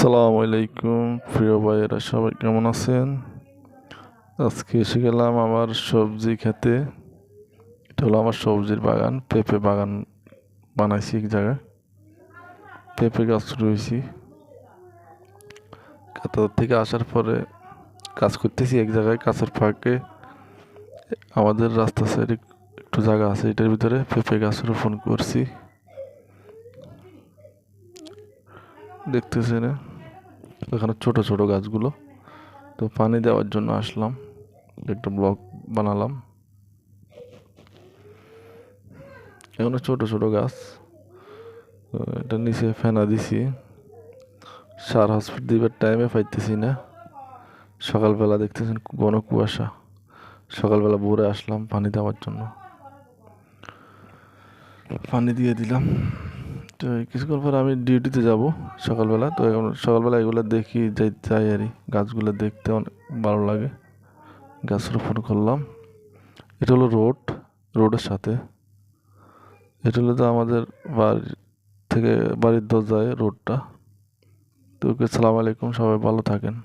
আসসালামু আলাইকুম প্রিয় ভাইয়েরা, সবাই কেমন আছেন? আজকে এসে গেলাম আমার সবজি খেতে। এটা হলো আমার সবজির বাগান, পেঁপে বাগান বানাইছি এক জায়গায়। পেঁপে গাছ রয়েছি। কাতার থেকে আসার পরে কাজ করতেছি এক জায়গায়, কাছের ফাঁকে আমাদের রাস্তা সাইডে একটু জায়গা আছে, এটার ভিতরে পেঁপে গাছ রোপণ করছি। দেখতেছি না এখানে ছোট ছোট গাছগুলো, তো পানি দেওয়ার জন্য আসলাম, একটা ব্লক বানালাম। এখানে ছোট ছোট গাছ, এটা নিচে ফেনা দিছি। সার হসপিটাল দিবার টাইমে পাইতেছি না। সকালবেলা দেখতেছেন ঘন কুয়াশা, সকালবেলা ভোরে আসলাম পানি দেওয়ার জন্য, পানি দিয়ে দিলাম। তো কিছুক্ষণ পর আমি ডিউটিতে যাব সকালবেলা। তো এখন সকালবেলা এগুলো দেখি, যাই আর গাছগুলো দেখতে অনেক ভালো লাগে। গাছ রোপণ করলাম। এটা হলো রোডের সাথে, এটা হলো তো আমাদের বাড়ি থেকে বাড়ির দরজায় রোডটা। তো সালাম আলাইকুম, সবাই ভালো থাকেন।